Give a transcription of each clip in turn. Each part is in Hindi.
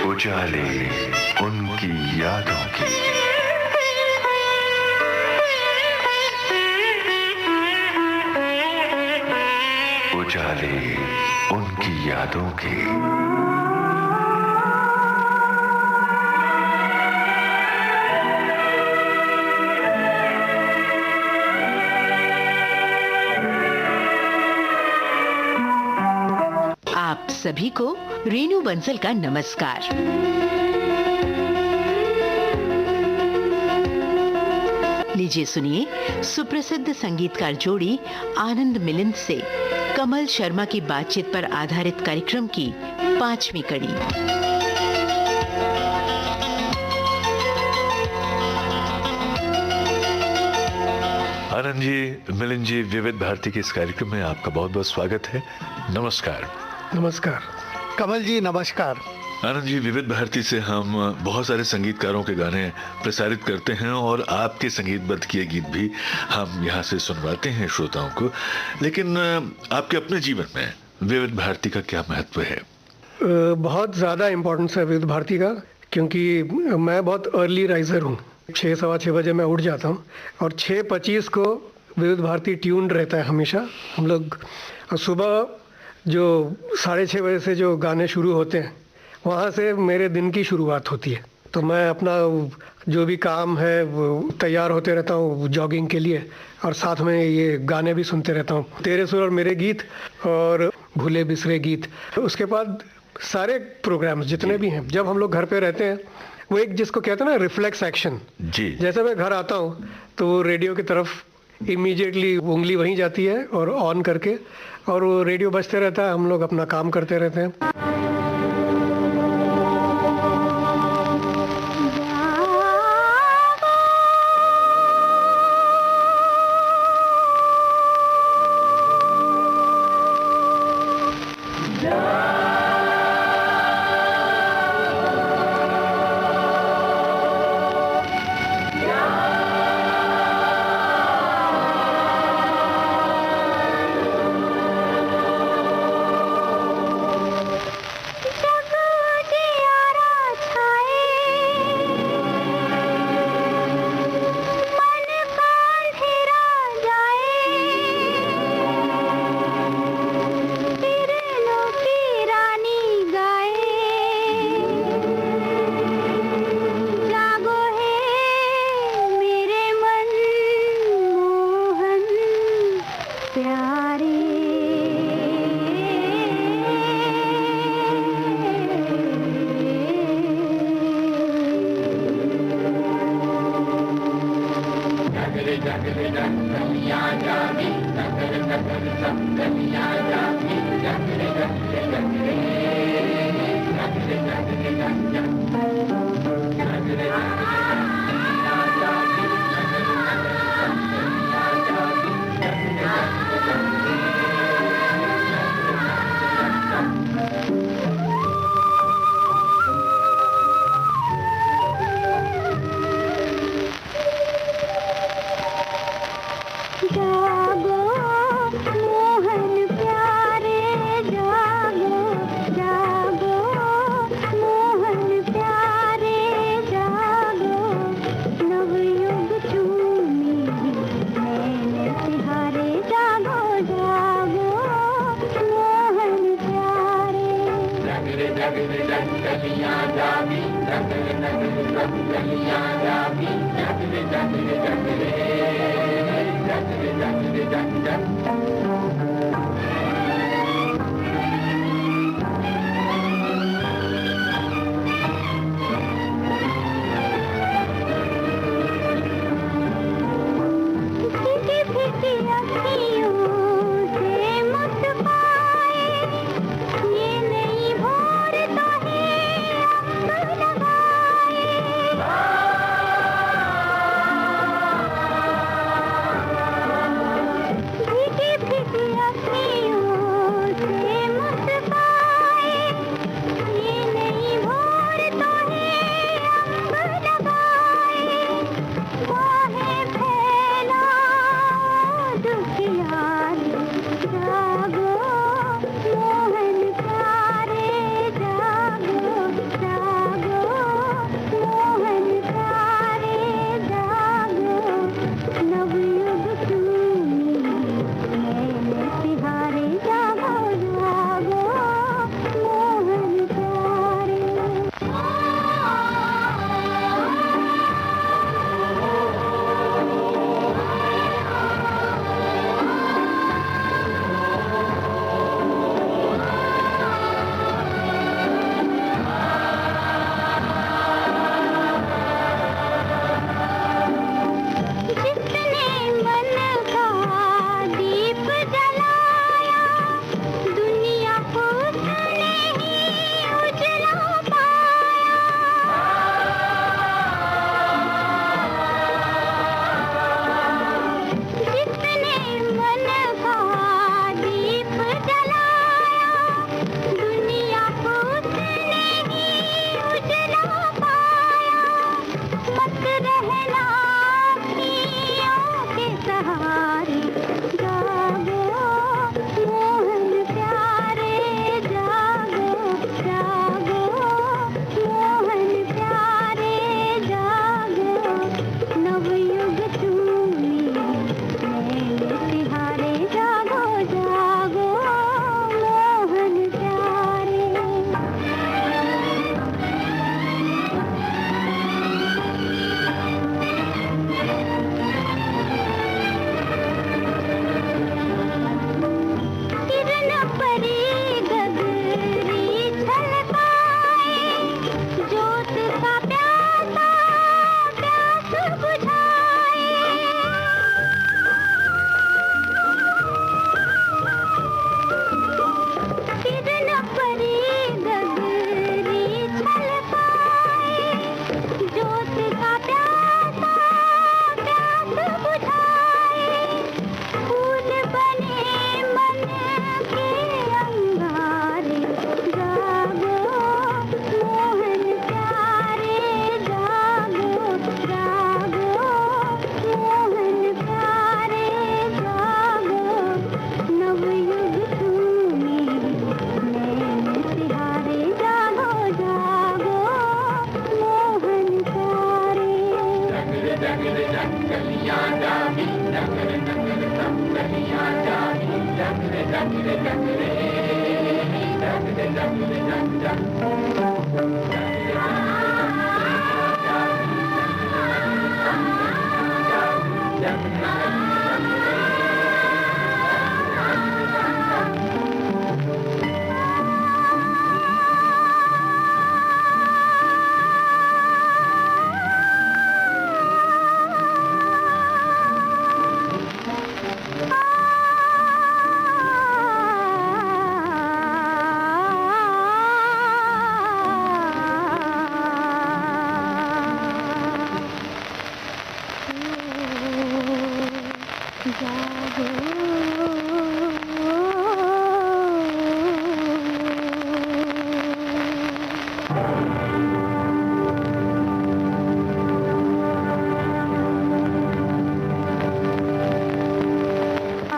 उजाले उनकी यादों की। उजाले उनकी यादों के। आप सभी को रेणु बंसल का नमस्कार। लीजिए सुनिए सुप्रसिद्ध संगीतकार जोड़ी आनंद मिलिंद से कमल शर्मा की बातचीत पर आधारित कार्यक्रम की 5वीं कड़ी। आनंद जी, मिलिंद जी, विविध भारती के इस कार्यक्रम में आपका बहुत बहुत स्वागत है। नमस्कार। नमस्कार कमल जी, नमस्कार। आनंद जी, विविध भारती से हम बहुत सारे संगीतकारों के गाने प्रसारित करते हैं और आपके संगीतबद्ध किए गीत भी हम यहाँ से सुनवाते हैं श्रोताओं को। लेकिन आपके अपने जीवन में विविध भारती का क्या महत्व है? बहुत ज़्यादा इम्पोर्टेंस है विविध भारती का, क्योंकि मैं बहुत अर्ली राइजर हूँ। 6 सवा 6 बजे मैं उठ जाता हूँ और 6:25 को विविध भारती ट्यून रहता है हमेशा। हम लोग सुबह जो 6:30 बजे से जो गाने शुरू होते हैं, वहाँ से मेरे दिन की शुरुआत होती है। तो मैं अपना जो भी काम है वो तैयार होते रहता हूँ जॉगिंग के लिए, और साथ में ये गाने भी सुनते रहता हूँ, तेरे सुर और मेरे गीत और भूले बिसरे गीत। उसके बाद सारे प्रोग्राम्स जितने भी हैं, जब हम लोग घर पे रहते हैं, वो एक जिसको कहते हैं ना रिफ्लेक्स एक्शन जी। जैसे मैं घर आता हूँ तो वो रेडियो की तरफ इमीडिएटली उंगली वहीं जाती है और ऑन करके, और वो रेडियो बजते रहता है, हम लोग अपना काम करते रहते हैं।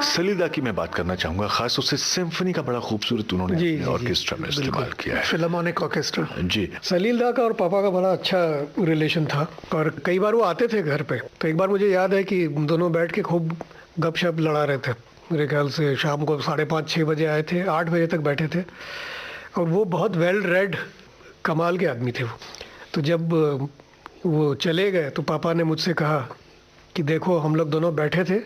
सलीदा की मैं बात करना चाहूंगा, खास उससे सिम्फनी का बड़ा खूबसूरत उन्होंने जी, अपने जी, ऑर्केस्ट्रा में इस्तेमाल किया है। फिल्हार्मोनिक ऑर्केस्ट्रा। जी। सलील दा का और पापा का बड़ा अच्छा रिलेशन था और कई बार वो आते थे घर पे। तो एक बार मुझे याद है कि दोनों बैठ के खूब गपशप लड़ा रहे थे। मेरे ख्याल से शाम को 5:30-6 बजे आए थे, 8 बजे तक बैठे थे और वो बहुत वेल रेड कमाल के आदमी थे वो। तो जब वो चले गए तो पापा ने मुझसे कहा कि देखो हम लोग दोनों बैठे थे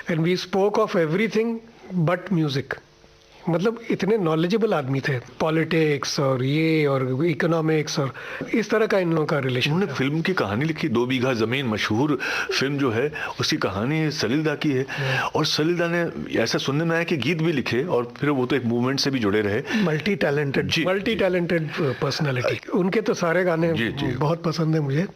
and we spoke of everything but music. मतलब इतने नॉलेजेबल आदमी थे, पॉलिटिक्स और ये और इकोनॉमिक्स और इस तरह का इन लोगों का रिलेशन। उन्होंने फिल्म की कहानी लिखी, 2 बीघा जमीन, मशहूर फिल्म जो है उसकी कहानी सलीलदा की है। और सलीलदा ने ऐसा सुनने में आया कि गीत भी लिखे और फिर वो तो एक मूवमेंट से भी जुड़े रहे। Multi talented personality. उनके तो सारे गाने बहुत पसंद है मुझे।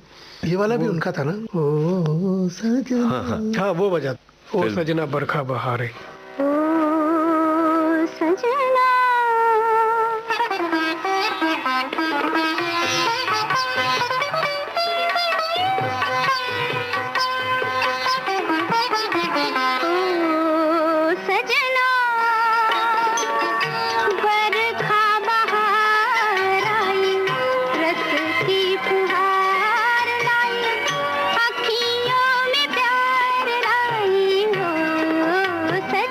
ये वाला भी उनका था ना, ओ सजना। हाँ वो बजा, ओ सजना बरखा बहारे। सजना बरखा बहार आई, रस की फुहार लाई, अखियों में प्यार लाई हो सजना।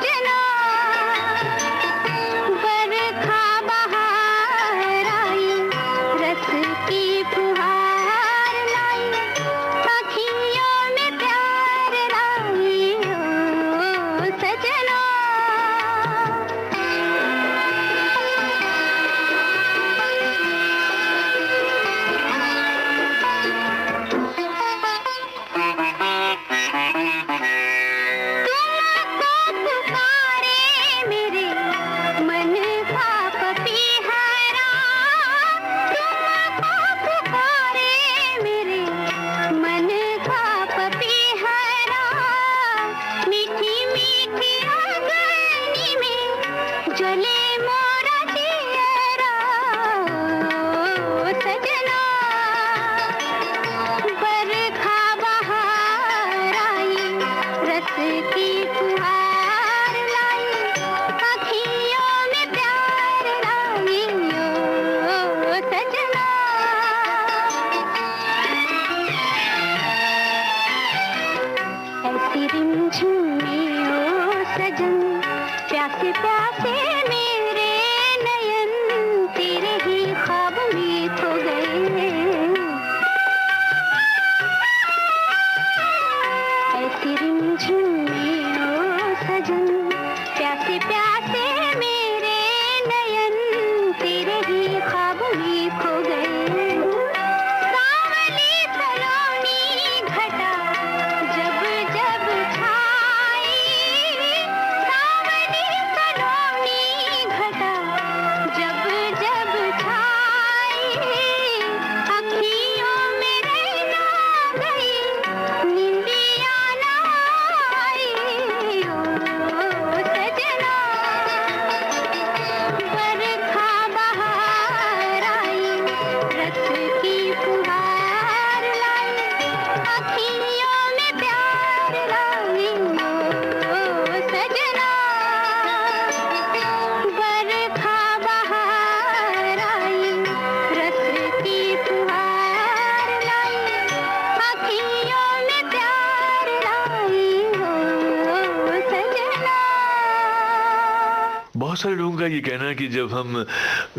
बहुत सारे लोगों का ये कहना है कि जब हम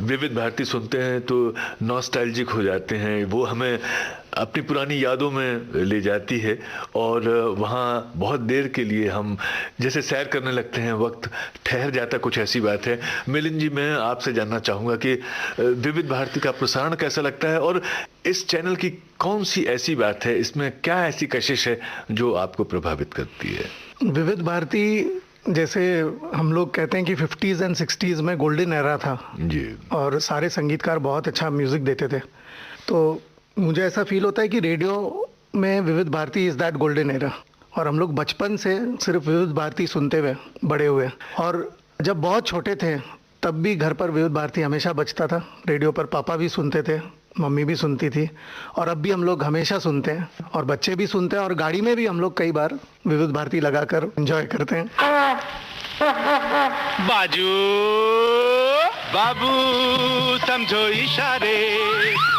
विविध भारती सुनते हैं तो नॉस्टैल्जिक हो जाते हैं, वो हमें अपनी पुरानी यादों में ले जाती है और वहाँ बहुत देर के लिए हम जैसे सैर करने लगते हैं, वक्त ठहर जाता, कुछ ऐसी बात है। मिलिंद जी, मैं आपसे जानना चाहूँगा कि विविध भारती का प्रसारण कैसा लगता है और इस चैनल की कौन सी ऐसी बात है, इसमें क्या ऐसी कशिश है जो आपको प्रभावित करती है? विविध भारती, जैसे हम लोग कहते हैं कि 50s एंड 60s में गोल्डन एरा था जी, और सारे संगीतकार बहुत अच्छा म्यूज़िक देते थे, तो मुझे ऐसा फील होता है कि रेडियो में Vividh Bharati is that golden era. और हम लोग बचपन से सिर्फ विविध भारती सुनते हुए बड़े हुए, और जब बहुत छोटे थे तब भी घर पर विविध भारती हमेशा बजता था रेडियो पर। पापा भी सुनते थे, मम्मी भी सुनती थी, और अब भी हम लोग हमेशा सुनते हैं और बच्चे भी सुनते हैं, और गाड़ी में भी हम लोग कई बार विविध भारती लगाकर एंजॉय करते हैं। बाजू बाबू समझो इशारे,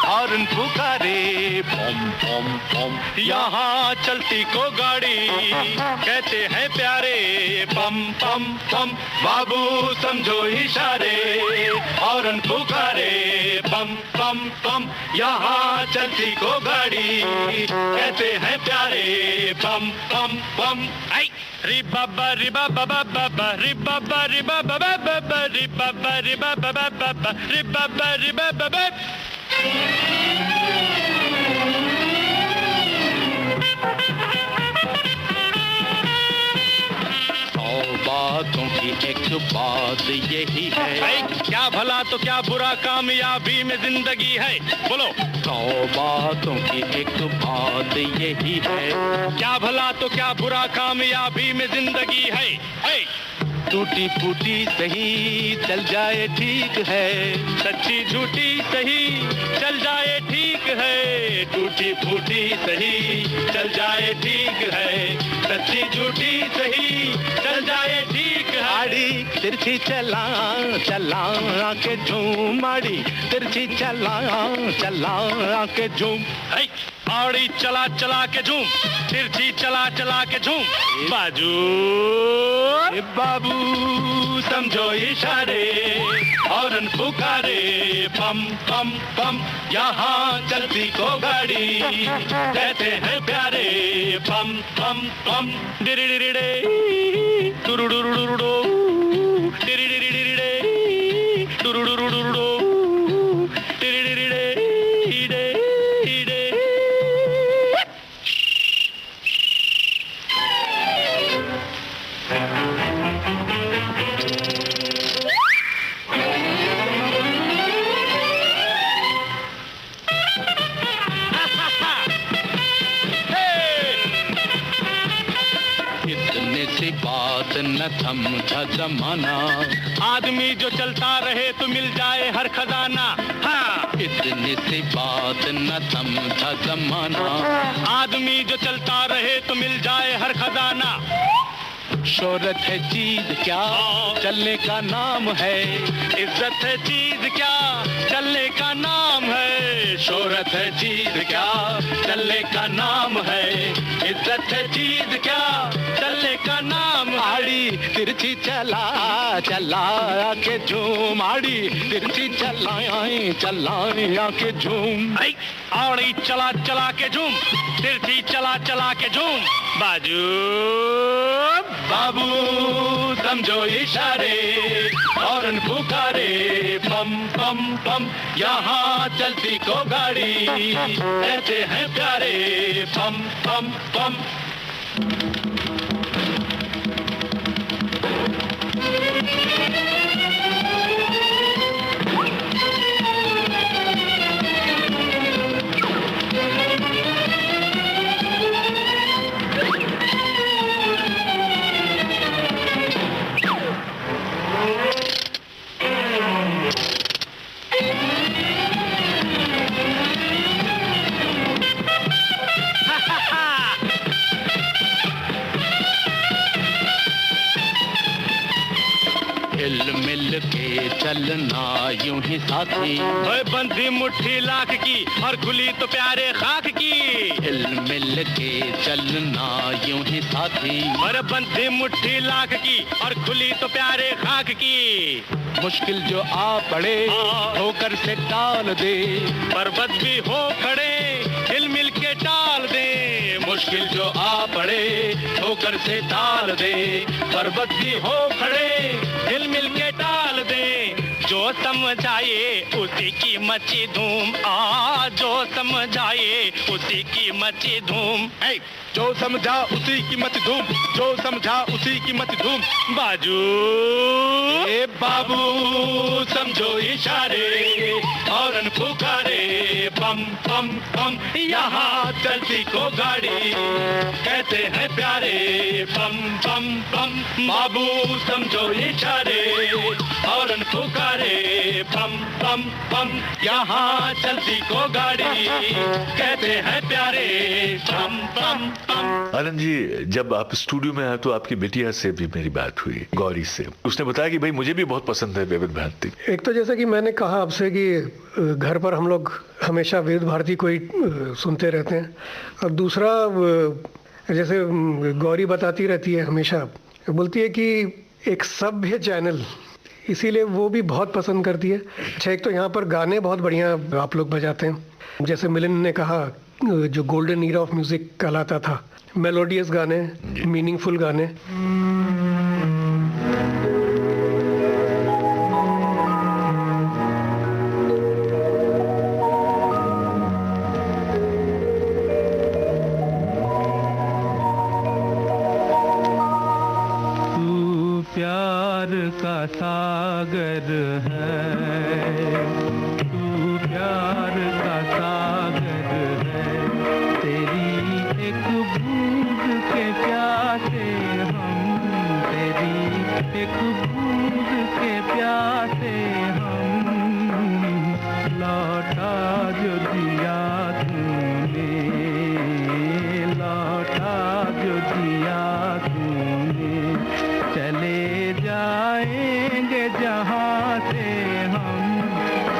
हॉर्न पुकारे, पम पम पम, यहाँ चलती को गाड़ी कहते हैं प्यारे, पम पम पम। बाबू समझो इशारे, हॉर्न पुकारे, पम पम पम, यहाँ चलती को गाड़ी कहते हैं प्यारे, पम पम पम। आई रि बाबा रि बाबा बाबा रि बाबा रि बाबा बाबा रि बाबा रि बाबा बाबा रि बाबा रि बाबा। बातों की एक बात यही है, क्या भला तो क्या बुरा कामयाबी में जिंदगी है, बोलो। 100 बातों की एक बात यही है, क्या भला तो क्या बुरा कामयाबी में जिंदगी है। टूटी फूटी सही चल जाए ठीक है, सच्ची झूठी सही चल जाए ठीक है। टूटी फूटी सही चल जाए ठीक है, सच्ची झूठी सही चल जाए ठीक है। आड़ी तिरछी चला चला के झूम, आड़ी तिरछी चला चला के झूम, आड़ी चला चला के झूम, तिरछी चला चला के झूम। बाजू बाबू समझो इशारे, हॉर्न पुकारे, पम पम पम, यहाँ चलती को गाड़ी कहते हैं प्यारे, पम पम पम। डिरिडिरिडे टुरुडुरुडुरुडो, डिरिडिरिडिरिडे टुरुडुरुडुरुडो, डिरिडिरिडे इडे इडे। बात न समझा जमाना, आदमी जो चलता रहे तो मिल जाए हर खजाना। हाँ, इतनी सी बात न समझा जमाना, आदमी जो चलता रहे तो मिल जाए हर खजाना। शोहरत है चीज क्या चलने का नाम है, इज्जत है चीज क्या चलने का नाम है। शोहरत है चीज क्या चलने का नाम है, इज्जत है चीज क्या चलने का नाम। आड़ी तिरछी चला चला के झूम, आड़ी तिरछी चला चला के झूम, आड़ी चला चला के झूम, तिरछी चला चला के झूम। बाजू बाबू समझो इशारे, हॉर्न पुकारे, पम पम पम, यहाँ चलती को गाड़ी कहते हैं प्यारे, पम पम पम। चलना यूं ही साथी, ओए बंधी मुट्ठी लाख की और खुली तो प्यारे खाक की, हिल मिल के चलना यूं ही साथी, और बंधी मुट्ठी लाख की और खुली तो प्यारे खाक की। मुश्किल जो आ पड़े ठोकर से टाल दे, पर्वत भी हो खड़े हिल मिल के टाल दे, मुश्किल जो आ पड़े ठोकर से टाल दे, पर्वत भी हो खड़े हिल मिल के टाल दे, जो समझाए उसी की मची धूम, जो समझाए उसी की मची धूम, जो समझा उसी की मत धूम, जो समझा उसी की मत धूम, बाजू ए बाबू समझो इशारे और पुकारे, बम बम बम यहाँ चलती को गाड़ी कहते हैं प्यारे, बम बम बम बाबू समझो इशारे और पुकारे, बम बम बम यहाँ चलती को गाड़ी कहते हैं प्यारे, बम बम बम। आनंद जी, जब आप स्टूडियो में आए तो आपकी बिटिया से भी मेरी बात हुई, गौरी से। उसने बताया कि भाई मुझे भी बहुत पसंद है विविध भारती। एक तो जैसा कि मैंने कहा आपसे कि घर पर हम लोग हमेशा विविध भारती को ही सुनते रहते हैं, और दूसरा जैसे गौरी बताती रहती है, हमेशा बोलती है कि एक सभ्य चैनल, इसीलिए वो भी बहुत पसंद करती है। अच्छा, एक तो यहाँ पर गाने बहुत बढ़िया आप लोग बजाते हैं, जैसे मिलिंद ने कहा जो गोल्डन ईरा ऑफ म्यूजिक कहलाता था, मेलोडियस गाने, मीनिंगफुल गाने। तू प्यार का सागर है, तू प्यार का सागर है, तेरी एक बूंद के प्यासे हम, तेरी एक बूंद के प्यासे हम, लौटा जो दिया तूने, लौटा जो दिया तूने, चले जाएंगे जहाँ से हम,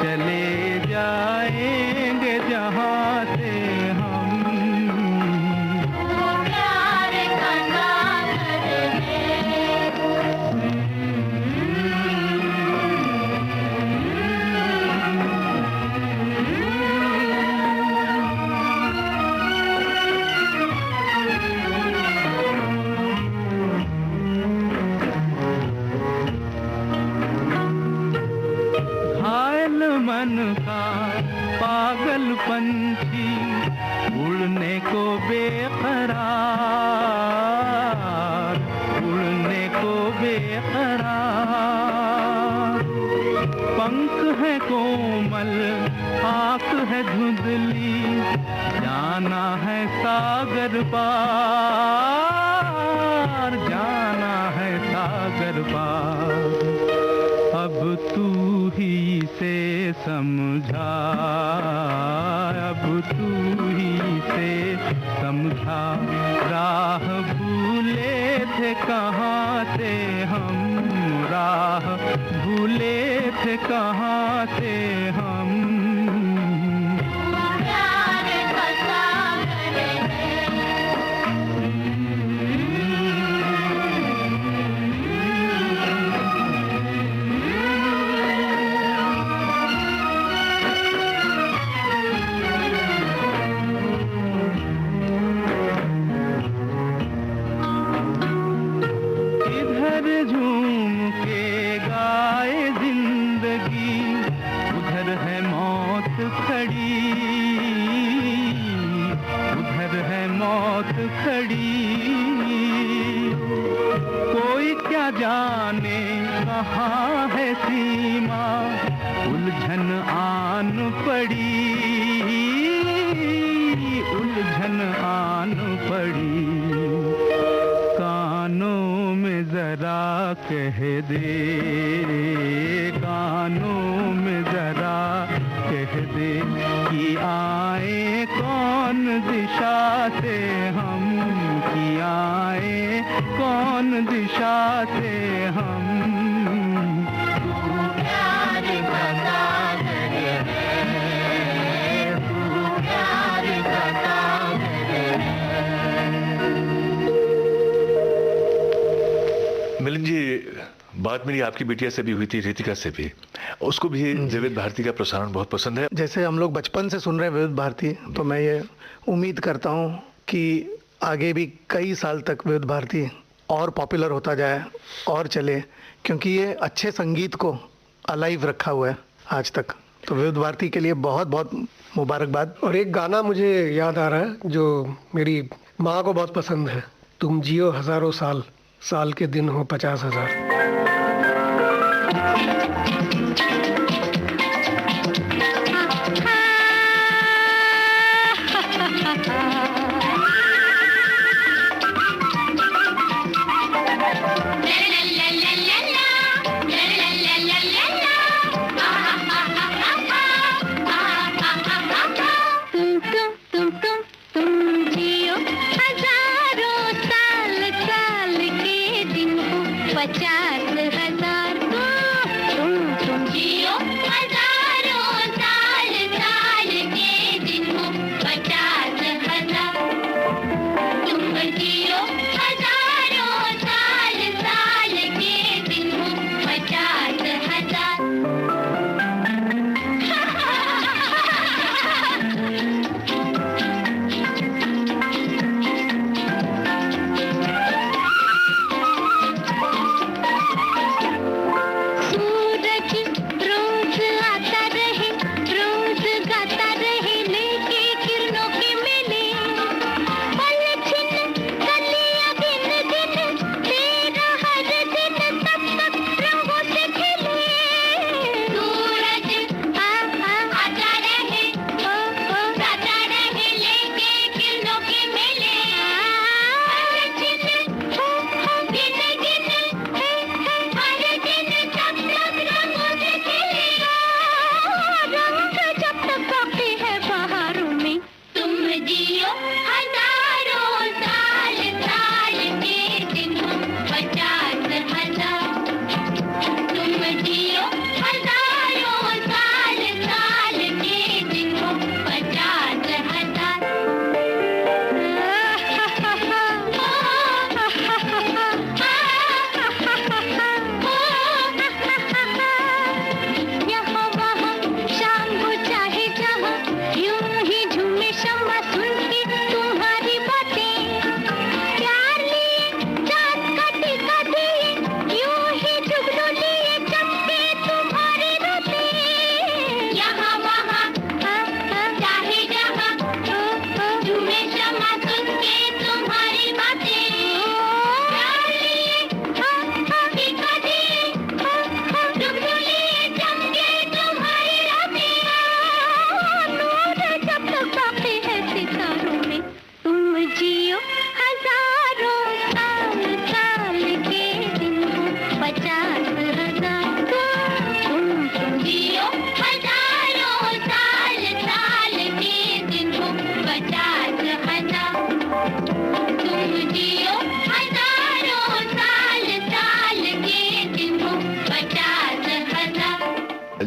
चले जाएंगे जहाँ से हम। प्यार का सागर घायल मन का पागल पंछी उड़ने को बेकरार, उड़ने को बेकरार, पंख है कोमल आँख है धुंधली, जाना है सागर पार, जाना है सागर पार, अब तू ही से समझा, अब तू ही से समझा, राह भूले थे कहाँ से हम, राह भूले थे कहाँ से हम। प्यार का सागर इधर झूम के गाए जिंदगी, उधर है मौत खड़ी, उधर है मौत खड़ी, कोई क्या जाने कहाँ है सीमा, उलझन आन पड़ी, उलझन आन पड़ी, कानों में जरा कह दे, कानों में जरा कह दे कि आए कौन दिशा से हम, कि आए कौन दिशा से हम। बात मेरी आपकी बिटिया से भी हुई थी, रितिका से भी। उसको भी विविध भारती का प्रसारण बहुत पसंद है। जैसे हम लोग बचपन से सुन रहे हैं विविध भारती, तो मैं ये उम्मीद करता हूँ कि आगे भी कई साल तक विविध भारती और पॉपुलर होता जाए और चले, क्योंकि ये अच्छे संगीत को अलाइव रखा हुआ है आज तक। तो विविध भारती के लिए बहुत बहुत मुबारकबाद। और एक गाना मुझे याद आ रहा है जो मेरी माँ को बहुत पसंद है, तुम जियो हजारों साल, साल के दिन हो 50,000।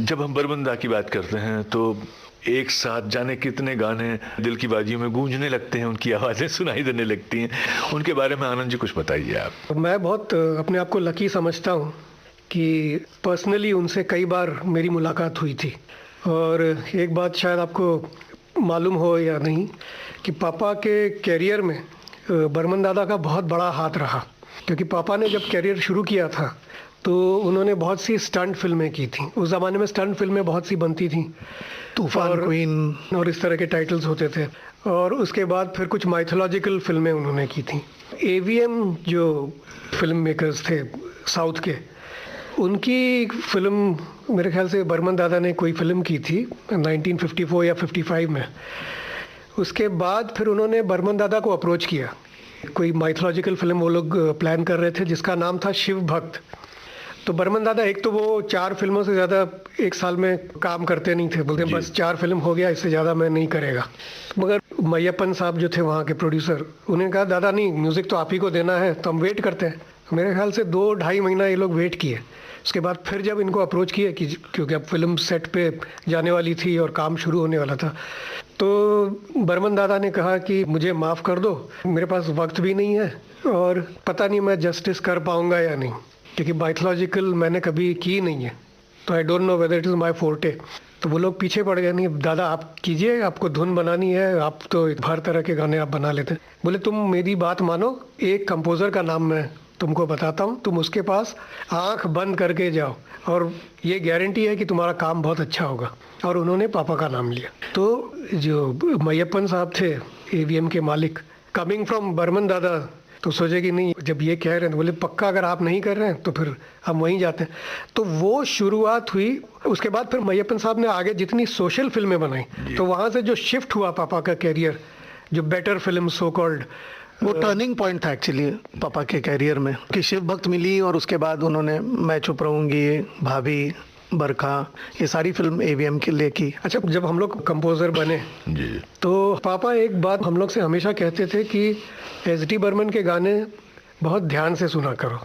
जब हम बर्मन दा की बात करते हैं तो एक साथ जाने कितने गाने दिल की बाजियों में गूंजने लगते हैं, उनकी आवाज़ें सुनाई देने लगती हैं। उनके बारे में आनंद जी कुछ बताइए आप। मैं बहुत अपने आप को लकी समझता हूँ कि पर्सनली उनसे कई बार मेरी मुलाकात हुई थी। और एक बात शायद आपको मालूम हो या नहीं कि पापा के कैरियर में बर्मन दादा का बहुत बड़ा हाथ रहा, क्योंकि पापा ने जब कैरियर शुरू किया था तो उन्होंने बहुत सी स्टंट फिल्में की थी। उस ज़माने में स्टंट फिल्में बहुत सी बनती थी, तूफान क्वीन और इस तरह के टाइटल्स होते थे। और उसके बाद फिर कुछ माइथोलॉजिकल फिल्में उन्होंने की थी। एवीएम जो फिल्म मेकर्स थे साउथ के, उनकी फिल्म मेरे ख्याल से बर्मन दादा ने कोई फिल्म की थी 1954 या 55 में। उसके बाद फिर उन्होंने बर्मन दादा को अप्रोच किया, कोई माइथोलॉजिकल फिल्म वो लोग प्लान कर रहे थे जिसका नाम था शिव भक्त। तो बर्मन दादा एक तो वो 4 फिल्मों से ज़्यादा एक साल में काम करते नहीं थे, बोलते बस 4 फिल्म हो गया, इससे ज़्यादा मैं नहीं करेगा। मगर मैयप्पन साहब जो थे वहाँ के प्रोड्यूसर, उन्होंने कहा दादा नहीं, म्यूज़िक तो आप ही को देना है, तो हम वेट करते हैं। मेरे ख्याल से 2-2.5 महीना ये लोग वेट किए। उसके बाद फिर जब इनको अप्रोच किया कि क्योंकि अब फिल्म सेट पे जाने वाली थी और काम शुरू होने वाला था, तो बर्मन दादा ने कहा कि मुझे माफ़ कर दो, मेरे पास वक्त भी नहीं है और पता नहीं मैं जस्टिस कर पाऊँगा या नहीं। क्योंकि माइथोलॉजिकल मैंने कभी की नहीं है, तो I don't know whether it is my forte. तो वो लोग पीछे पड़ गए, नहीं दादा आप कीजिए, आपको धुन बनानी है, आप तो हर तरह के गाने आप बना लेते हैं। बोले तुम मेरी बात मानो, एक कंपोज़र का नाम मैं तुमको बताता हूँ, तुम उसके पास आंख बंद करके जाओ और ये गारंटी है कि तुम्हारा काम बहुत अच्छा होगा। और उन्होंने पापा का नाम लिया। तो जो मैयप्पन साहब थे एवीएम के मालिक, कमिंग फ्रॉम बर्मन दादा, तो सोचे कि नहीं जब ये कह रहे हैं तो बोले पक्का अगर आप नहीं कर रहे हैं तो फिर हम वहीं जाते हैं। तो वो शुरुआत हुई। उसके बाद फिर मैयप्पन साहब ने आगे जितनी सोशल फिल्में बनाई, तो वहाँ से जो शिफ्ट हुआ पापा का कैरियर, जो बेटर फिल्म सो कॉल्ड, वो टर्निंग पॉइंट था एक्चुअली पापा के कैरियर में कि शिव भक्त मिली और उसके बाद उन्होंने मैं चुप रहूंगी, भाभी, बरखा, ये सारी फिल्म एवीएम के लिए की। अच्छा, जब हम लोग कंपोज़र बने जी। तो पापा एक बात हम लोग से हमेशा कहते थे कि एस.डी. बर्मन के गाने बहुत ध्यान से सुना करो,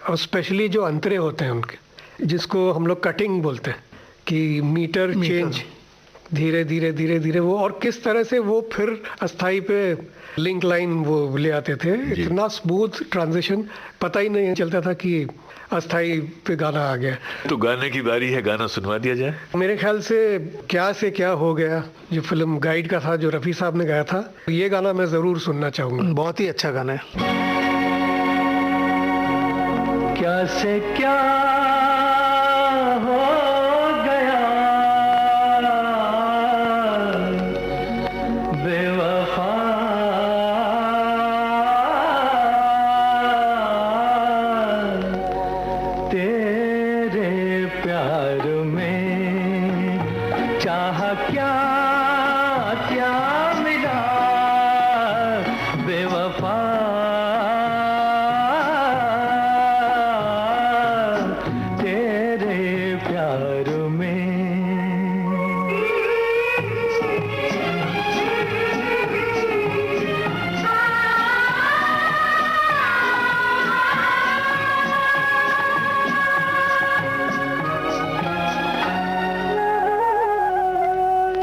और स्पेशली जो अंतरे होते हैं उनके, जिसको हम लोग कटिंग बोलते हैं, कि मीटर चेंज धीरे धीरे धीरे धीरे वो, और किस तरह से वो फिर अस्थाई पे लिंक लाइन वो ले आते थे। इतना स्मूथ ट्रांजिशन, पता ही नहीं चलता था कि अस्थाई पे गाना आ गया। तो गाने की बारी है, गाना सुनवा दिया जाए। मेरे ख्याल से क्या हो गया, जो फिल्म गाइड का था, जो रफ़ी साहब ने गाया था, ये गाना मैं ज़रूर सुनना चाहूँगा। बहुत ही अच्छा गाना है। क्या से क्या हो गया, बेवफा तेरे प्यार में चाह क्या क्या मिला, बेवफा तेरे प्यार में।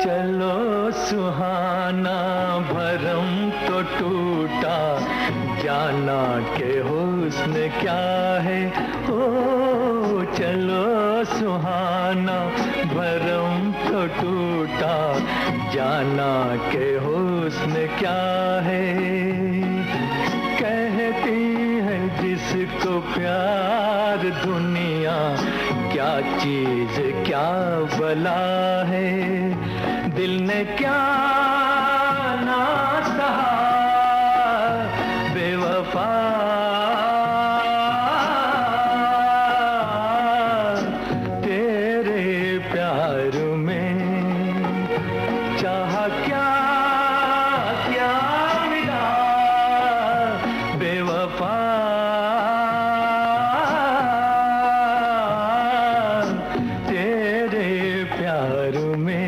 चलो सुहाना भरम तो टूटा, जाना के हुस्न क्या है, ओ चलो सुहाना भरम तो टूटा, जाना के हुस्न क्या है। कहती है जिसको प्यार दुनिया, क्या चीज क्या बला है, दिल ने क्या ना सहा, बेवफा तेरे प्यार में चाह क्या क्या मिला, बेवफा तेरे प्यार में।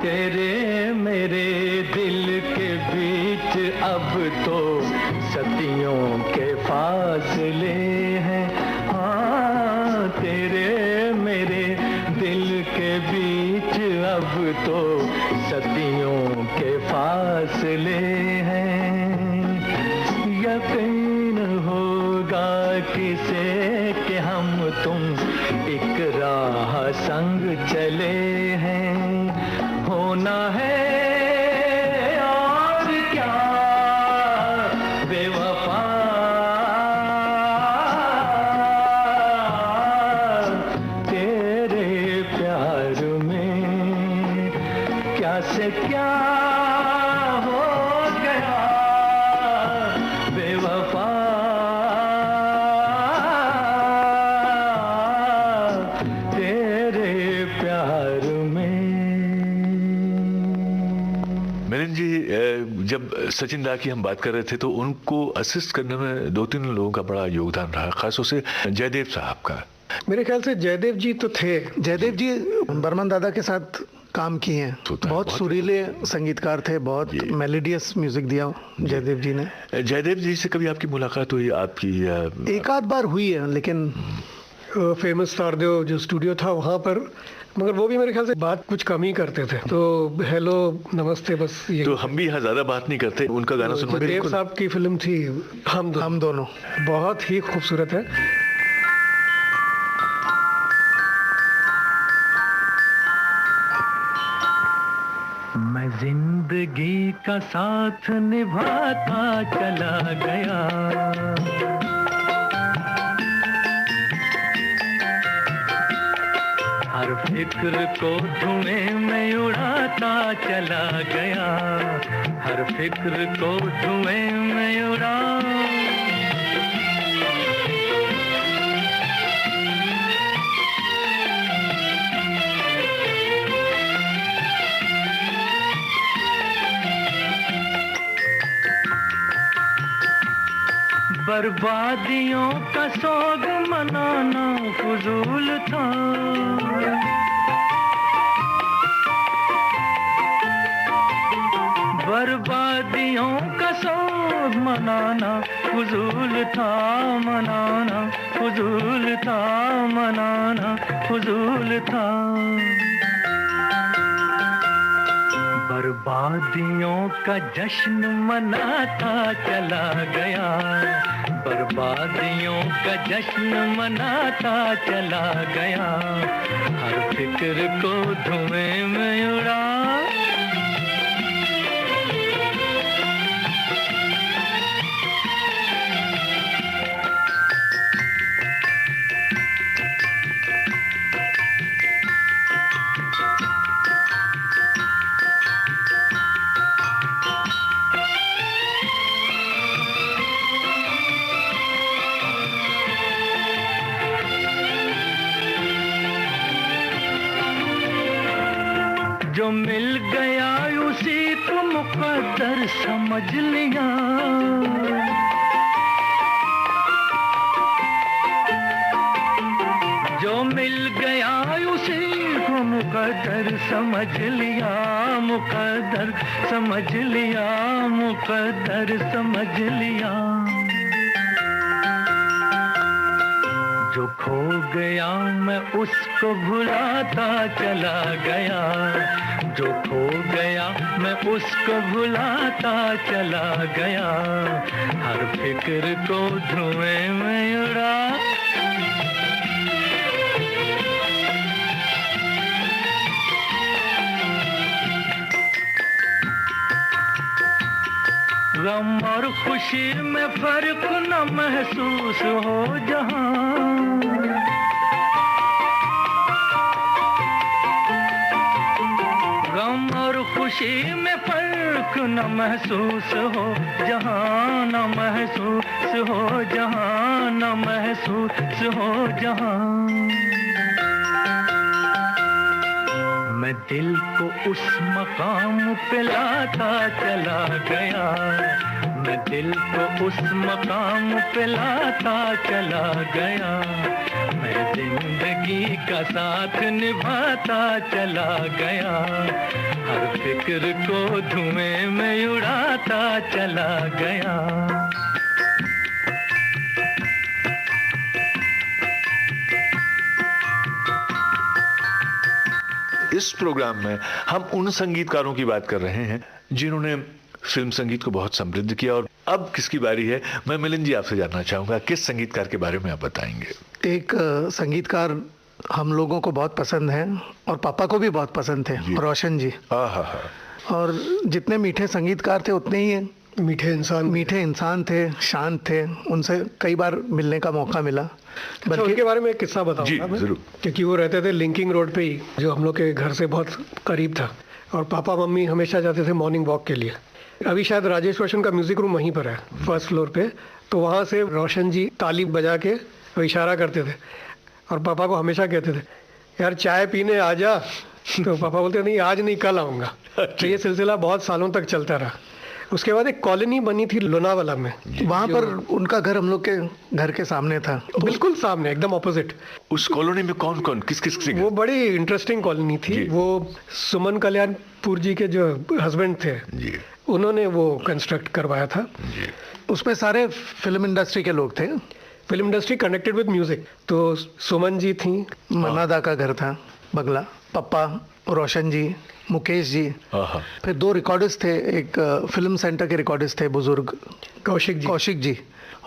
तेरे मेरे दिल के बीच अब तो सदियों के फासले हैं, हाँ तेरे मेरे दिल के बीच अब तो सदियों के फासले हैं। यकीन होगा किसे कि हम तुम एक राह संग चले हैं, होना है और क्या, बेवफा तेरे प्यार में क्या से क्या हो गया, बेवफा तेरे प्यार में। मिलिंद जी, जब सचिन दा की हम बात कर रहे थे तो उनको असिस्ट करने में 2-3 लोगों का बड़ा योगदान रहा, खासतौर से जयदेव साहब का। मेरे ख्याल से जयदेव जी तो थे। जयदेव जी बर्मन दादा के साथ काम किए हैं। तो होता है, बहुत बहुत- सुरीले संगीतकार थे, बहुत ये। मेलोडियस म्यूजिक दिया जयदेव जी ने। जयदेव जी से कभी आपकी मुलाकात हुई आपकी? एक आध बार हुई है, लेकिन फेमस तारदेव जो स्टूडियो था वहाँ पर, मगर वो भी मेरे ख्याल से बात कुछ कम ही करते थे। तो हेलो नमस्ते बस ये। तो हम भी यहाँ ज्यादा बात नहीं करते, उनका गाना सुनवा देव बिल्कुल। साहब की फिल्म थी हम दोनों बहुत ही खूबसूरत है। मैं जिंदगी का साथ निभाता चला गया, हर फिक्र को धुएं में उड़ाता चला गया, हर फिक्र को धुएं में उड़ा। बर्बादियों का सोग मनाना फजूल था, बर्बादियों का सोग मनाना फजूल था, मनाना फजूल था, मनाना फजूल था। बर्बादियों का जश्न मनाता चला गया, बर्बादियों का जश्न मनाता चला गया, हर फिक्र को धुएं में उड़ा। जो मिल गया उसी को मुकद्दर समझ लिया, जो मिल गया उसी को मुकद्दर समझ लिया, मुकद्दर समझ लिया, मुकद्दर समझ लिया। जो खो गया मैं उसको भुलाता चला गया, जो खो गया मैं उसको भुलाता चला गया, हर फिक्र को धुएं में उड़ा। गम और खुशी में फर्क न महसूस हो जहां, गम और खुशी में फर्क न महसूस हो जहां, न महसूस हो जहां, न महसूस हो जहां। मैं दिल को उस मकाम पे लाता चला गया, मैं दिल को उस मकाम पे लाता चला गया, मैं जिंदगी का साथ निभाता चला गया, हर फिक्र को धुएं में उड़ाता चला गया। इस प्रोग्राम में हम उन संगीतकारों की बात कर रहे हैं जिन्होंने फिल्म संगीत को बहुत समृद्ध किया। और अब किसकी बारी है, मैं मिलिंद जी आपसे जानना चाहूंगा, किस संगीतकार के बारे में आप बताएंगे? एक संगीतकार हम लोगों को बहुत पसंद हैं और पापा को भी बहुत पसंद थे, रोशन जी। और जितने मीठे संगीतकार थे उतने ही मीठे इंसान थे, शांत थे। उनसे कई बार मिलने का मौका मिला। अच्छा, उनके बारे में एक किस्सा बताऊंगा मैं, जरूर। क्योंकि वो रहते थे लिंकिंग रोड पे ही, जो हम लोग के घर से बहुत करीब था, और पापा मम्मी हमेशा जाते थे मॉर्निंग वॉक के लिए। अभी शायद राजेश रोशन का म्यूजिक रूम वहीं पर है, फर्स्ट फ्लोर पे। तो वहाँ से रोशन जी ताली बजा के इशारा करते थे और पापा को हमेशा कहते थे, यार चाय पीने आ जा। तो पापा बोलते नहीं, आज नहीं, कल आऊँगा। तो ये सिलसिला बहुत सालों तक चलता रहा। उसके बाद एक कॉलोनी बनी थी लोनावाला में, वहाँ पर उनका घर हम लोग के घर के सामने था। बिल्कुल सामने, एकदम ऑपोजिट। उस कॉलोनी में कौन कौन किस किस वो बड़ी इंटरेस्टिंग कॉलोनी थी। जी। वो सुमन कल्याणपुर जी के जो हस्बैंड थे, जी उन्होंने वो कंस्ट्रक्ट करवाया था। जी। उसमें सारे फिल्म इंडस्ट्री के लोग थे। Film industry connected with music. तो सुमन जी थी, मन्नादा का घर था बंगला, पप्पा, रोशन जी, मुकेश जी, आहा। फिर 2 रिकॉर्डिस्ट थे, एक फिल्म सेंटर के रिकॉर्डिस्ट थे बुजुर्ग कौशिक जी,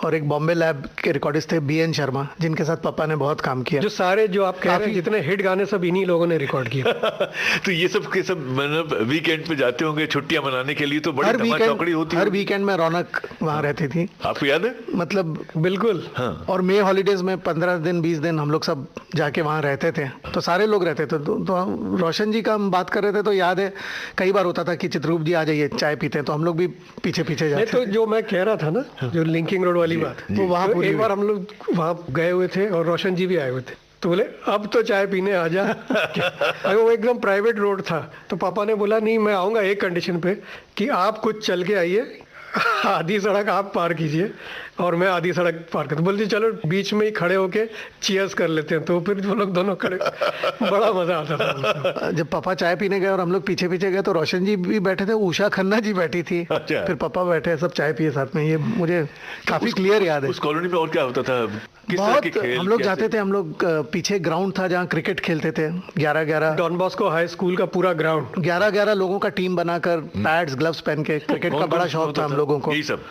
और एक बॉम्बे लैब के रिकॉर्डिस्ट थे BN शर्मा, जिनके साथ पापा ने बहुत काम किया। जो सारे जो आप कह रहे हैं जितने हिट गाने सब इन्हीं लोगों ने रिकॉर्ड किए। तो ये सब के सब मतलब वीकेंड पे जाते होंगे छुट्टियां मनाने के लिए, तो बड़ी हर धमा चौकड़ी होती हर होगी। वीकेंड में रौनक वहाँ रहती थी। आपको याद है? मतलब बिल्कुल। हाँ। और मे हॉलीडेज में 15 दिन 20 दिन हम लोग सब जाके वहाँ रहते थे, तो सारे लोग रहते थे। तो हम रोशन जी का हम बात कर रहे थे, तो याद है कई बार होता था कि चित्ररूप जी आ जाइए चाय पीते हैं, तो हम लोग भी पीछे पीछे नहीं, जाते तो जो मैं कह रहा था ना, जो लिंकिंग रोड वाली बात, वो वहाँ तो पूरी एक बार हम लोग वहाँ गए हुए थे और रोशन जी भी आए हुए थे, तो बोले अब तो चाय पीने आ जा। अरे वो एकदम प्राइवेट रोड था, तो पापा ने बोला नहीं मैं आऊँगा एक कंडीशन पे कि आप कुछ चल के आइए, आधी सड़क आप पार कीजिए और मैं आधी सड़क पार करता। बोलती चलो बीच में ही खड़े होके चीयर्स कर लेते हैं। तो फिर वो लोग दोनों खड़े, बड़ा मजा आता था। जब पापा चाय पीने गए और हम लोग पीछे पीछे गए, तो रोशन जी भी बैठे थे, उषा खन्ना जी बैठी थी, अच्छा। फिर पापा बैठे, सब चाय पिए साथ में। ये मुझे काफी क्लियर याद है। उस कॉलोनी में और क्या होता था? किस तरह के बहुत खेल? हम लोग कैसे? जाते थे, हम लोग पीछे ग्राउंड था जहाँ क्रिकेट खेलते थे। 11-11 डॉन बॉस्को हाई स्कूल का पूरा ग्राउंड, 11-11 लोगों का टीम बनाकर पैड्स ग्लव्स पहन के क्रिकेट का कौन- बड़ा कौन शौक होता था हम लोगों को। यही सब।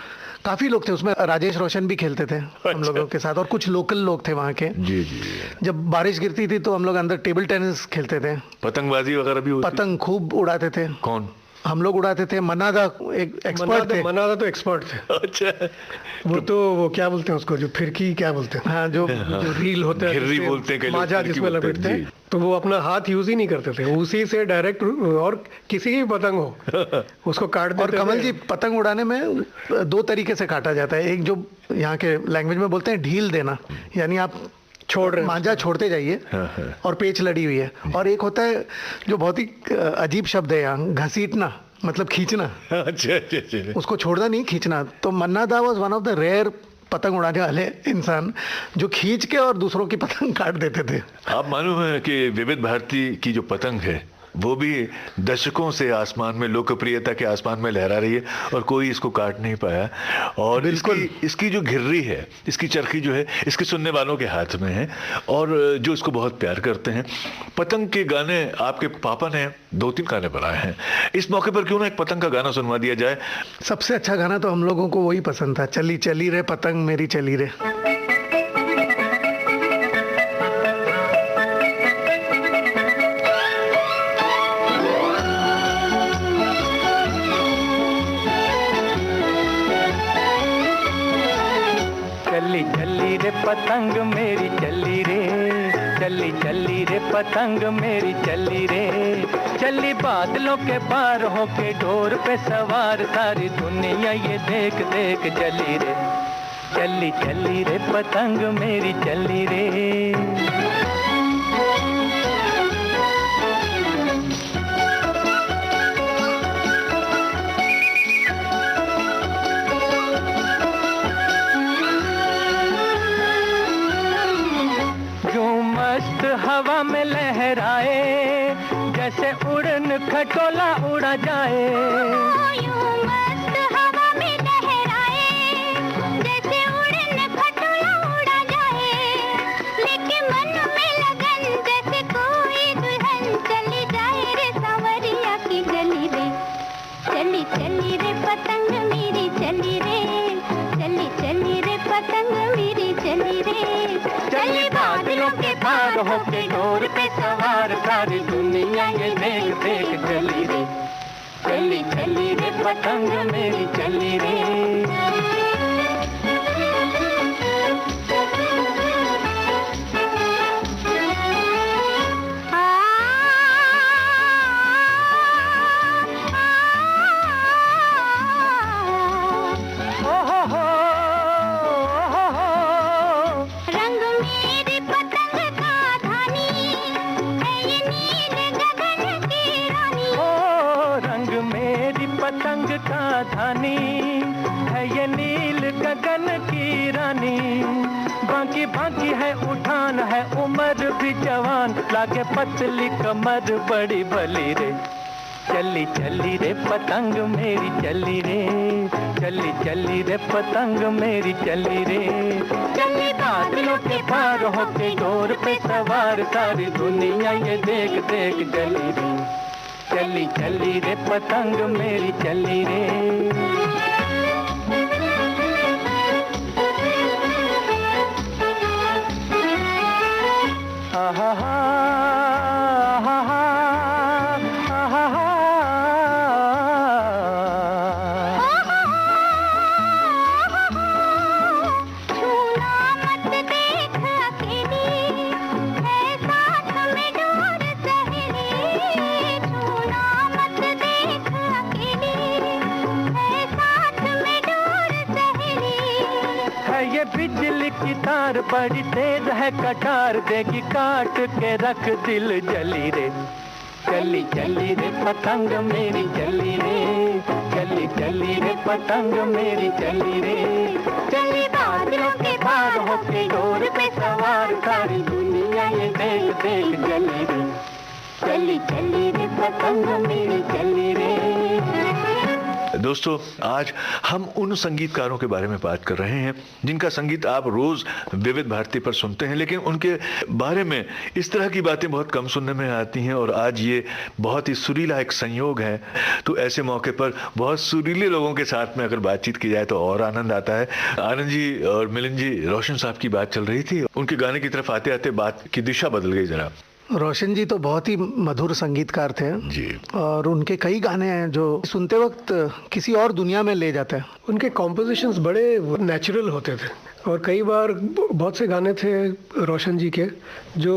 काफी लोग थे उसमें, राजेश रोशन भी खेलते थे हम लोगों के साथ, और कुछ लोकल लोग थे वहाँ के। जी जी। जब बारिश गिरती थी तो हम लोग अंदर टेबल टेनिस खेलते थे, पतंगबाजी वगैरह भी होती? पतंग खूब उड़ाते थे। कौन? हम लोग उड़ाते थे। मन्नादा एक एक्सपर्ट थे। मनादा तो एक्सपर्ट थे। अच्छा। वो क्या बोलते हैं उसको, जो फिरकी क्या बोलते हैं, हाँ, जो जो रील होता है, घिर्री जिससे बोलते हैं कई लोग, माजा फिरकी जिसमें बोलते हैं, लपेटते हैं, जी। तो वो अपना हाथ यूज ही नहीं करते थे, उसी से डायरेक्ट, और किसी की भी पतंग हो उसको काट देते और कमल थे। जी, पतंग उड़ाने में 2 तरीके से काटा जाता है। एक जो यहाँ के लैंग्वेज में बोलते हैं ढील देना, यानी आप छोड़ रहे हैं, मांझा छोड़ते जाइए हाँ। और पेच लड़ी हुई है। और एक होता है जो बहुत ही अजीब शब्द है यहाँ, घसीटना, मतलब खींचना। अच्छा अच्छा अच्छा। उसको छोड़ना नहीं, खींचना। तो Manna da was one of the rare पतंग उड़ाने वाले इंसान जो खींच के और दूसरों की पतंग काट देते थे। आप मालूम है कि विविध भारती की जो पतंग है वो भी दशकों से आसमान में, लोकप्रियता के आसमान में लहरा रही है और कोई इसको काट नहीं पाया। और इसकी जो घिर्री है, इसकी चरखी जो है, इसके सुनने वालों के हाथ में है और जो इसको बहुत प्यार करते हैं। पतंग के गाने आपके पापा ने 2-3 गाने बनाए हैं। इस मौके पर क्यों ना एक पतंग का गाना सुनवा दिया जाए। सबसे अच्छा गाना तो हम लोगों को वही पसंद था, चली चली रे पतंग मेरी चली रे। चली चली रे पतंग मेरी चली रे, चली चली रे पतंग मेरी चली रे, चली बादलों के पार होके डोर पे सवार, सारी दुनिया ये देख देख चली रे, चली चली रे पतंग मेरी चली रे। मस्त हवा में लहराए, जैसे उड़न खटोला उड़ा जाए। यूं मस्त हवा में लहराए, जैसे उड़न खटोला उड़ा जाए, लेके मन में लगन जैसे कोई दुल्हन चली जाए रे सांवरिया की गली रे, चली चली रे पतंग मेरी चली रे, चली चली रे पतंग मेरी चली रे, चली बादलों के पार होके डोर पे सवार, सारी दुनिया ये देख देख चली रे, चली चली रे पतंग मेरी चली रे। रंग मेरी पतंग का धानी है ये नील गगन की रानी। ओ रंग मेरी पतंग का धानी, है ये नील गगन की रानी। बाकी बाकी है उठान, है उम्र भी जवान, लागे पतली कमर बड़ी भली रे। चली चली रे पतंग मेरी चली रे, चली चली रे पतंग मेरी चली रे। चली बादलों के पार होके डोर पे सवार, सारी दुनिया ये देख देख जली रे। चली चली रे पतंग मेरी चली रे। हा हा हा हा हा हा हा। छूना मत देख अकेली, है साथ में डोर सहेली। छूना मत देख अकेली, है साथ में डोर सहेली। है ये बिजली की तार बड़ी तेज है कटार, देगी काट के रख दिल जली रे। चली चली रे पतंग मेरी चली रे, चली चली रे पतंग मेरी चली रे। चली बादलों के पार होके डोर पे सवार, सारी दुनिया ये देख देख जली रे। चली चली रे पतंग मेरी चली रे। दोस्तों, आज हम उन संगीतकारों के बारे में बात कर रहे हैं जिनका संगीत आप रोज विविध भारती पर सुनते हैं, लेकिन उनके बारे में इस तरह की बातें बहुत कम सुनने में आती हैं। और आज ये बहुत ही सुरीला एक संयोग है, तो ऐसे मौके पर बहुत सुरीले लोगों के साथ में अगर बातचीत की जाए तो और आनंद आता है। आनंद जी और मिलिंद जी, रोशन साहब की बात चल रही थी, उनके गाने की तरफ आते आते बात की दिशा बदल गई जरा। रोशन जी तो बहुत ही मधुर संगीतकार थे जी, और उनके कई गाने हैं जो सुनते वक्त किसी और दुनिया में ले जाते हैं। उनके कॉम्पोजिशंस बड़े नेचुरल होते थे, और कई बार बहुत से गाने थे रोशन जी के जो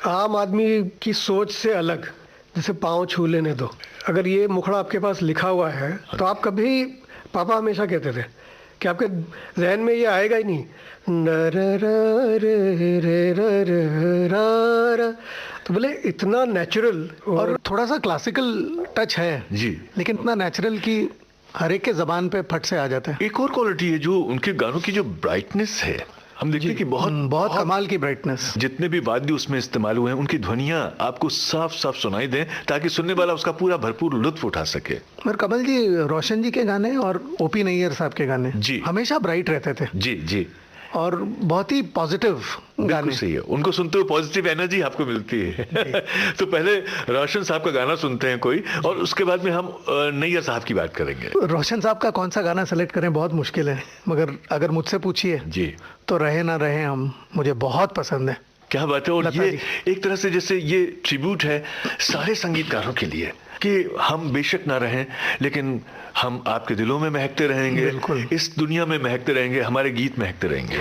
आम आदमी की सोच से अलग, जैसे पाँव छू लेने दो। अगर ये मुखड़ा आपके पास लिखा हुआ है तो आप कभी, पापा हमेशा कहते थे कि आपके जहन में ये आएगा ही नहीं, न र र रे रे र र रा रा। तो बोले इतना नेचुरल और थोड़ा सा क्लासिकल टच है जी, लेकिन इतना नेचुरल कि हर एक के जबान पे फट से आ जाता है। एक और क्वालिटी है जो उनके गानों की जो ब्राइटनेस है, हम देखते हैं कि बहुत कमाल की ब्राइटनेस। जितने भी वाद्य उसमें इस्तेमाल हुए हैं, उनकी ध्वनियां आपको साफ साफ सुनाई दें ताकि सुनने वाला उसका पूरा भरपूर लुत्फ उठा सके। मगर कमल जी, रोशन जी के गाने और ओपी नैयर साहब के गाने जी हमेशा ब्राइट रहते थे जी जी, और बहुत ही पॉजिटिव गाने। सही है, उनको सुनते हुए पॉजिटिव एनर्जी आपको मिलती है। तो पहले रोशन साहब का गाना सुनते हैं कोई, और उसके बाद में हम नैयर साहब की बात करेंगे। रोशन साहब का कौन सा गाना सेलेक्ट करें बहुत मुश्किल है, मगर अगर मुझसे पूछिए जी तो रहे ना रहे हम मुझे बहुत पसंद है। क्या बात है। और लता ये जी। एक तरह से जैसे ये ट्रिब्यूट है सारे संगीतकारों के लिए कि हम बेशक ना रहें, लेकिन हम आपके दिलों में महकते रहेंगे, बिल्कुल। इस दुनिया में महकते रहेंगे, हमारे गीत महकते रहेंगे।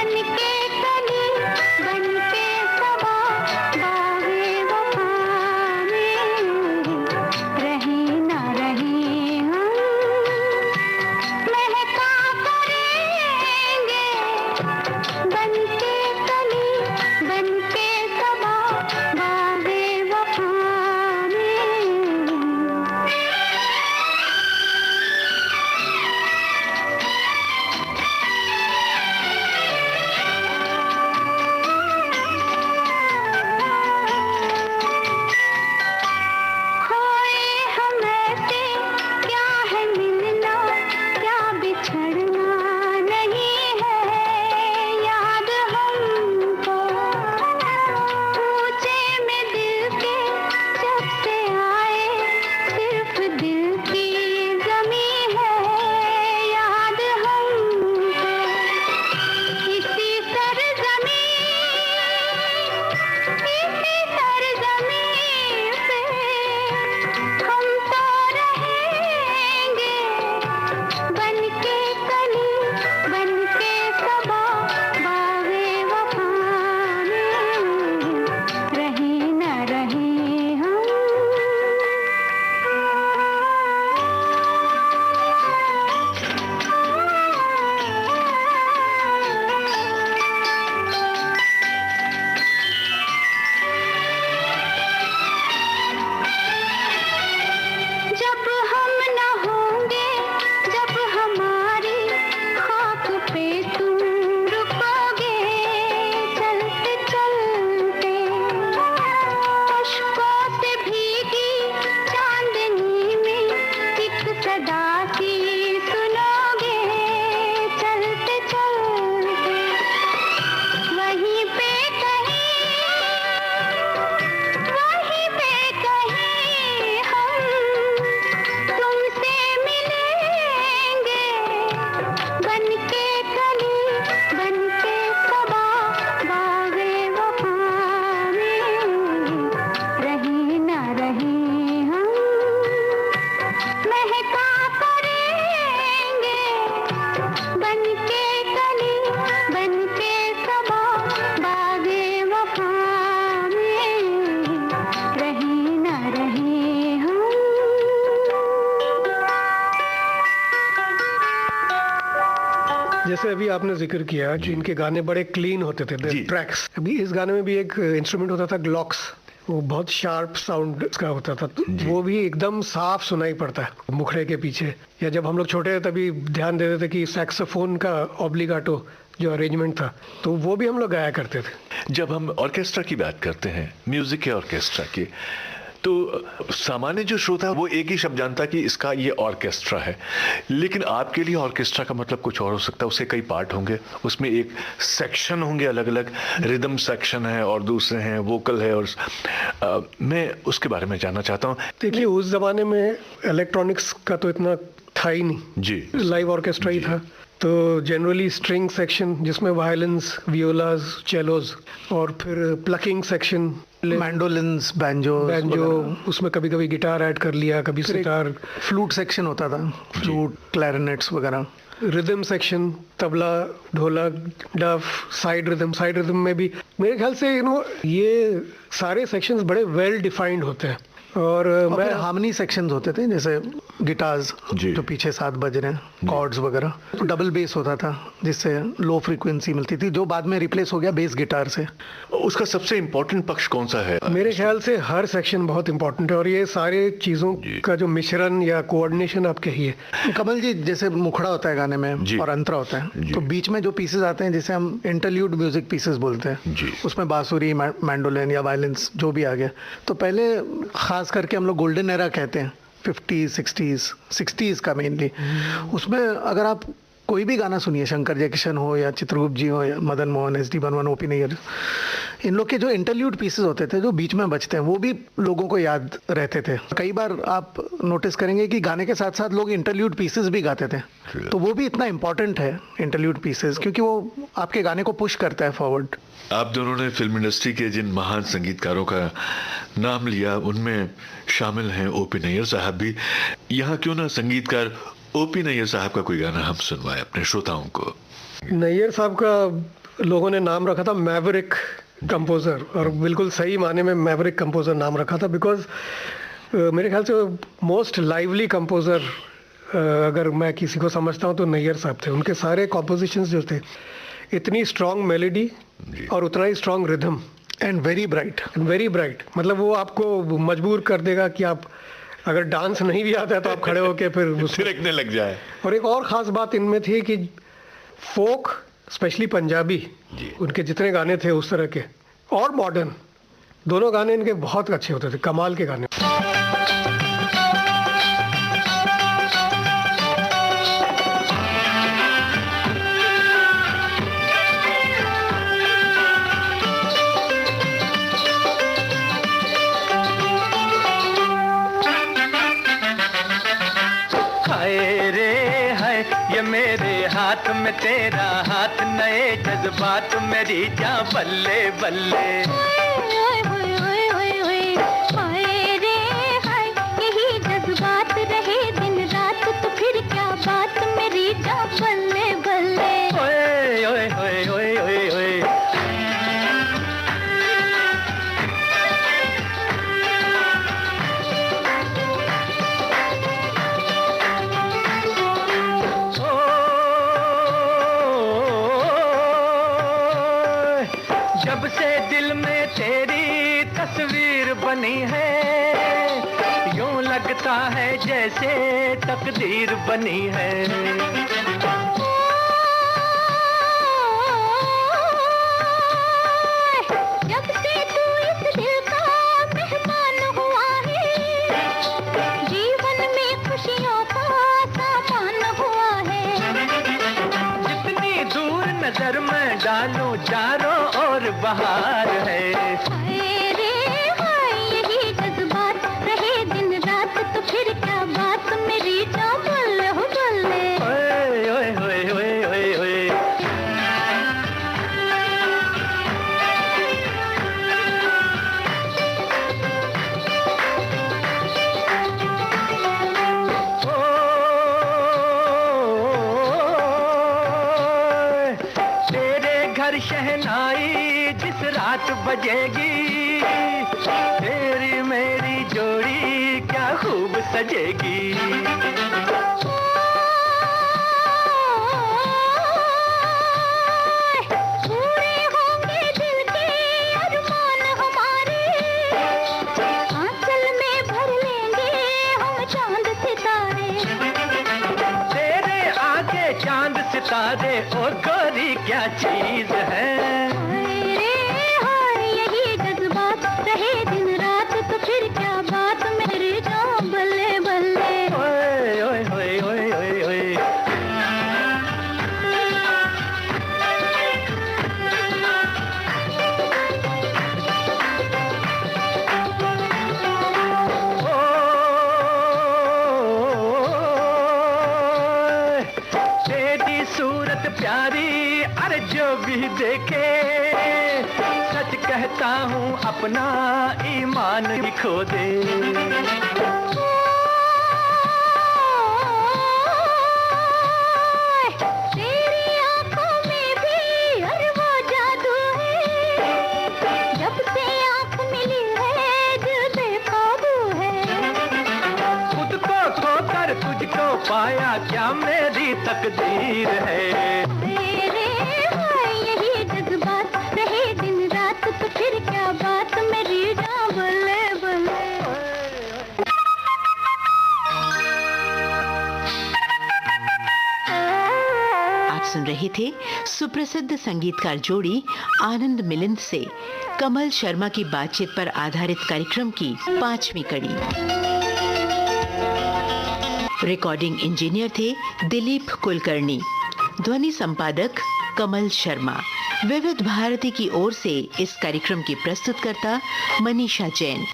बनके कली बनके सबा बागे वफा में रहे ना रहे हम महका करेंगे बनके कली बनके सबा बागे वफा में खोए हम ऐसे क्या है मिलना क्या बिछड़ना नहीं है याद हमको पूछे में दिल के जब से आए सिर्फ दिल की जमी है याद हमको इसी सरजमी पे हम तो रहेंगे बनके कली बनके सबा बागे वफा में रहे ना रहे हम जब हम न होंगे जब हमारी खाक पे तुम रुकोगे चलते चलते अश्कों से भीगी चांदनी में एक सदा सी सुनोगे चलते चलते वहीं पे कहीं हम तुमसे मिलेंगे बनके कली बनके सबा बागे वफा में रहे ना रहे हम महका करेंगे बनके कली बनके सबा बागे वफा में रहे ना रहे हम जैसे अभी आपने जिक्र किया कि इनके गाने बड़े क्लीन होते थे जी। ट्रैक्स। अभी इस गाने में भी एक इंस्ट्रूमेंट होता था ग्लॉक्स, वो बहुत शार्प साउंड का होता था, तो वो भी एकदम साफ सुनाई पड़ता है मुखड़े के पीछे। या जब हम लोग छोटे थे तभी ध्यान देते थे कि सैक्सोफोन का ऑब्लिगाटो जो अरेंजमेंट था, तो वो भी हम लोग गाया करते थे। जब हम ऑर्केस्ट्रा की बात करते हैं, म्यूजिक के ऑर्केस्ट्रा की, तो सामान्य जो श्रोता वो एक ही शब्द जानता कि इसका ये ऑर्केस्ट्रा है, लेकिन आपके लिए ऑर्केस्ट्रा का मतलब कुछ और हो सकता है। उसके कई पार्ट होंगे, उसमें एक सेक्शन होंगे, अलग अलग रिदम सेक्शन है और दूसरे हैं वोकल है, और मैं उसके बारे में जानना चाहता हूँ। देखिए उस जमाने में इलेक्ट्रॉनिक्स का तो इतना था ही नहीं जी, लाइव ऑर्केस्ट्रा ही था। तो जनरली स्ट्रिंग सेक्शन जिसमें वायलिन्स, वियोलाज, चेलोज और फिर प्लकिंग सेक्शन, मैंडोलिन्स, बैंजो, उसमें कभी कभी गिटार ऐड कर लिया, कभी सितार, फ्लूट सेक्शन होता था, फ्लूट, क्लैरिनेट्स वगैरह, रिदम सेक्शन, तबला, ढोलक, डफ, साइड रिदम में भी मेरे ख्याल से ये सारे सेक्शंस बड़े वेल डिफाइंड होते हैं। और फिर हार्मनी सेक्शंस होते थे, जैसे गिटार्स जो पीछे साथ बज रहे हैं, कॉर्ड्स वगैरह, तो डबल बेस होता था जिससे लो फ्रीक्वेंसी मिलती थी, जो बाद में रिप्लेस हो गया बेस गिटार से। उसका सबसे इम्पोर्टेंट पक्ष कौन सा है? मेरे ख्याल से हर सेक्शन बहुत इंपॉर्टेंट है, और ये सारे चीज़ों का जो मिश्रण या कोऑर्डिनेशन आप कहिए। कमल जी, जैसे मुखड़ा होता है गाने में और अंतरा होता है, तो बीच में जो पीसेस आते हैं जिसे हम इंटरल्यूड म्यूजिक पीसेस बोलते हैं, उसमें बांसुरी, मैंडोलिन या वायलिन्स जो भी आ गया, तो पहले खास करके हम लोग गोल्डन एरा कहते हैं, 50s, 60s का मेनली। उसमें अगर आप कोई भी गाना सुनिए, शंकर जयकिशन हो या चित्रगुप्त जी हो या मदन मोहन, एस.डी. बर्मन, ओ.पी. नैयर, इन लोग के जो इंटरल्यूड पीसेस होते थे जो बीच में बजते हैं, वो भी लोगों को याद रहते थे। कई बार आप नोटिस करेंगे कि गाने के साथ साथ लोग इंटरल्यूड पीसेस भी गाते थे, तो वो भी इतना इंपॉर्टेंट है इंटरल्यूड पीसेस, क्योंकि वो आपके गाने को पुश करता है फॉरवर्ड। आप दोनों ने फिल्म इंडस्ट्री के जिन महान संगीतकारों का नाम लिया, उनमें शामिल हैं ओ.पी. नैयर साहब भी। यहाँ क्यों ना संगीतकार ओ.पी. नैयर साहब का कोई गाना हम सुनवाए अपने श्रोताओं को। नैयर साहब का लोगों ने नाम रखा था मैवरिक कंपोज़र, और बिल्कुल सही माने में मैवरिक कंपोज़र नाम रखा था, बिकॉज मेरे ख्याल से मोस्ट लाइवली कंपोज़र अगर मैं किसी को समझता हूँ तो नैयर साहब थे। उनके सारे कॉम्पोजिशंस जो थे, इतनी स्ट्रॉन्ग मेलोडी और उतना ही strong rhythm, and very bright. Very bright, मतलब वो आपको मजबूर कर देगा कि आप अगर डांस नहीं भी आता है तो आप खड़े होके फिर थिरकने लग जाए। और एक और ख़ास बात इनमें थी कि फोक, स्पेशली पंजाबी, उनके जितने गाने थे उस तरह के, और मॉडर्न, दोनों गाने इनके बहुत अच्छे होते थे, कमाल के गाने। मेरे हाथ में तेरा हाथ, नए जज्बात मेरी जान बल्ले बल्ले। हाय रे हाय, यही जज्बात रहे दिन रात तो फिर क्या बात मेरी जान बल्ले बल्ले। ओए ओए ओए ओए ओए ओए। जब से दिल में तेरी तस्वीर बनी है, यूं लगता है जैसे तकदीर बनी है। जब से तू इस दिल का मेहमान हुआ है, जीवन में खुशियों का सामान हुआ है। जितनी दूर नजर में डालूं चारों और बहार है। हाय रे हाय, यही जज्बात रहे दिन रात तो फिर क्या बात मेरी जान बल्ले हो बल्ले। ओए ओए ओए ओए ओए ओए। शहनाई जिस रात बजेगी, तेरी मेरी जोड़ी क्या खूब सजेगी। पूरे होंगे दिल के अरमान हमारे, आंचल में भर लेंगे हम चांद सितारे। तेरे आगे चांद सितारे ओ गोरी क्या चीज है। हाय रे हाय, यही जज्बात रहे दिन रात तो फिर क्या बात मेरी जान बल्ले बल्ले। ओए ओए ओए ओए ओए ओए। तेरी सूरत प्यारी, अरे जो भी देखे, सच कहता हूँ अपना ईमान ही खो दे। तेरी आंखों में भी अरे वो जादू है, जब से आंख मिली है दिल बेकाबू है। खुद को खोकर तुझको पाया क्या मेरी तकदीर है। हाय रे हाय, यही जज्बात रहे दिन रात तो फिर क्या बात मेरी जान बल्ले बल्ले। आप सुन रहे थे सुप्रसिद्ध संगीतकार जोड़ी आनंद मिलिंद से कमल शर्मा की बातचीत पर आधारित कार्यक्रम की 5वीं कड़ी। रिकॉर्डिंग इंजीनियर थे दिलीप कुलकर्णी, ध्वनि संपादक कमल शर्मा। विविध भारती की ओर से इस कार्यक्रम की प्रस्तुतकर्ता मनीषा जैन।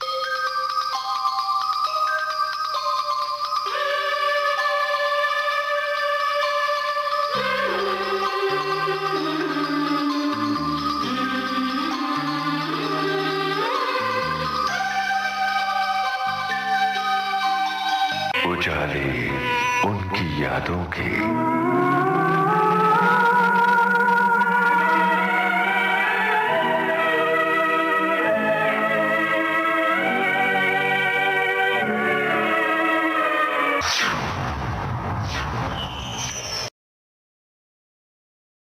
उजाले उनकी यादों के।